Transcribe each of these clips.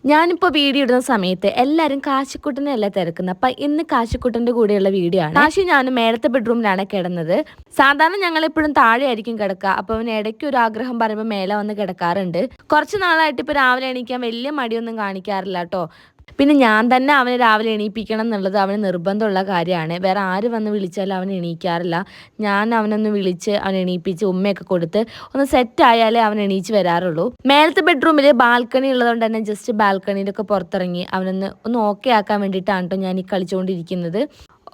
ഞാനിപ്പോൾ വീഡിയോ ഇടുന്ന സമയത്ത് എല്ലാവരും കാശിക്കുട്ടനെ അല്ല തിരക്കുന്നത്. അപ്പം ഇന്ന് കാശിക്കുട്ടൻ്റെ കൂടെയുള്ള വീഡിയോ ആണ്. കാശി ഞാനും മേലത്തെ ബെഡ്റൂമിലാണ് കിടന്നത്. സാധാരണ ഞങ്ങൾ എപ്പോഴും താഴെ ആയിരിക്കും കിടക്കുക. അപ്പോൾ അവന് ഇടയ്ക്ക് ഒരു ആഗ്രഹം പറയുമ്പോൾ മേലെ വന്ന് കിടക്കാറുണ്ട്. കുറച്ച് നാളായിട്ട് ഇപ്പോൾ രാവിലെ എണീക്കാൻ വലിയ മടിയൊന്നും കാണിക്കാറില്ല കേട്ടോ. പിന്നെ ഞാൻ തന്നെ അവനെ രാവിലെ എണീപ്പിക്കണം എന്നുള്ളത് അവന് നിർബന്ധമുള്ള കാര്യമാണ്. വേറെ ആര് വന്ന് വിളിച്ചാലും അവൻ എണീക്കാറില്ല. ഞാൻ അവനൊന്ന് വിളിച്ച് അവൻ എണീപ്പിച്ച് ഉമ്മയൊക്കെ കൊടുത്ത് ഒന്ന് സെറ്റ് ആയാലേ അവൻ എണീച്ച് വരാറുള്ളൂ. മേലത്തെ ബെഡ്റൂമിൽ ബാൽക്കണി ഉള്ളതുകൊണ്ട് തന്നെ ജസ്റ്റ് ബാൽക്കണിയിലൊക്കെ പുറത്തിറങ്ങി അവനൊന്ന് ഓക്കെ ആക്കാൻ വേണ്ടിയിട്ടാണ് കേട്ടോ ഞാൻ ഈ കളിച്ചുകൊണ്ടിരിക്കുന്നത്.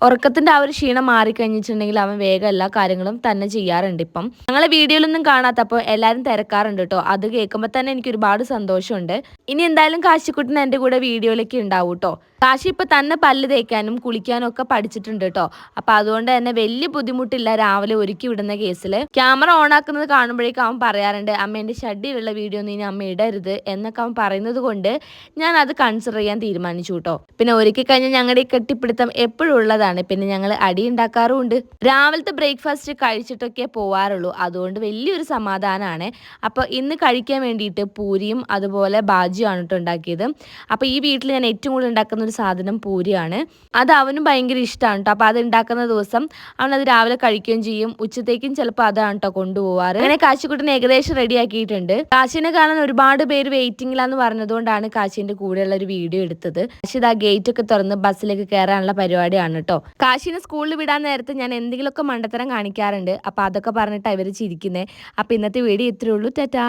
ഉറക്കത്തിന്റെ ആ ഒരു ക്ഷീണം മാറിക്കഴിഞ്ഞിട്ടുണ്ടെങ്കിൽ അവൻ വേഗം എല്ലാ കാര്യങ്ങളും തന്നെ ചെയ്യാറുണ്ട്. ഇപ്പം ഞങ്ങളെ വീഡിയോയിലൊന്നും കാണാത്തപ്പോൾ എല്ലാവരും തിരക്കാറുണ്ട് കേട്ടോ. അത് കേൾക്കുമ്പോൾ തന്നെ എനിക്ക് ഒരുപാട് സന്തോഷമുണ്ട്. ഇനി എന്തായാലും കാശിക്കുട്ടൻ എൻ്റെ കൂടെ വീഡിയോയിലേക്ക് ഉണ്ടാവും കേട്ടോ. കാശി ഇപ്പം തന്നെ പല്ല് തേക്കാനും കുളിക്കാനും ഒക്കെ പഠിച്ചിട്ടുണ്ട് കേട്ടോ. അപ്പം അതുകൊണ്ട് തന്നെ വലിയ ബുദ്ധിമുട്ടില്ല രാവിലെ ഒരുക്കി വിടുന്ന കേസിൽ. ക്യാമറ ഓൺ ആക്കുന്നത് കാണുമ്പോഴേക്കും അവൻ പറയാറുണ്ട്, അമ്മ എൻ്റെ ഷഡിലുള്ള വീഡിയോ ഒന്നും ഇനി അമ്മ ഇടരുത് എന്നൊക്കെ അവൻ പറയുന്നത് കൊണ്ട് ഞാൻ അത് കൺസിഡർ ചെയ്യാൻ തീരുമാനിച്ചു കേട്ടോ. പിന്നെ ഒരുക്കി കഴിഞ്ഞാൽ ഞങ്ങളുടെ ഈ കെട്ടിപ്പിടുത്തം എപ്പോഴും ഉള്ളതാണ്. പിന്നെ ഞങ്ങൾ അടി ഉണ്ടാക്കാറുമുണ്ട്. രാവിലത്തെ ബ്രേക്ക്ഫാസ്റ്റ് കഴിച്ചിട്ടൊക്കെ പോവാറുള്ളൂ. അതുകൊണ്ട് വലിയൊരു സമാധാനമാണ്. അപ്പോൾ ഇന്ന് കഴിക്കാൻ വേണ്ടിയിട്ട് പൂരിയും അതുപോലെ ബാജിയാണ് കേട്ടോ ഉണ്ടാക്കിയത്. അപ്പോൾ ഈ വീട്ടിൽ ഞാൻ ഏറ്റവും കൂടുതൽ ഉണ്ടാക്കുന്ന ഒരു സാധനം പൂരിയാണ്. അത് അവനും ഭയങ്കര ഇഷ്ടമാണ് കേട്ടോ. അപ്പോൾ അത് ഉണ്ടാക്കുന്ന ദിവസം അവനത് രാവിലെ കഴിക്കുകയും ചെയ്യും. ഉച്ചത്തേക്കും ചിലപ്പോൾ അതാണ് കേട്ടോ കൊണ്ടുപോവാറ്. അങ്ങനെ കാശിക്കുട്ടനെ ഏകദേശം റെഡി ആക്കിയിട്ടുണ്ട്. കാശിനെ കാണാൻ ഒരുപാട് പേര് വെയിറ്റിംഗിലാന്ന് പറഞ്ഞതുകൊണ്ടാണ് കാശിന്റെ കൂടെയുള്ള ഒരു വീഡിയോ എടുത്തത്. കാശി ആ ഗേറ്റ് ഒക്കെ തുറന്ന് ബസ്സിലേക്ക് കയറാനുള്ള പരിപാടിയാണ് കേട്ടോ. കാശിനെ സ്കൂളിൽ വിടാൻ നേരത്തെ ഞാൻ എന്തെങ്കിലുമൊക്കെ മണ്ടത്തരം കാണിക്കാറുണ്ട്. അപ്പോൾ അതൊക്കെ പറഞ്ഞിട്ട് ഇവർ ചിരിക്കുന്നത്. അപ്പോൾ ഇന്നത്തെ വീഡിയോ ഇത്രയേ ഉള്ളൂ. ടാറ്റാ.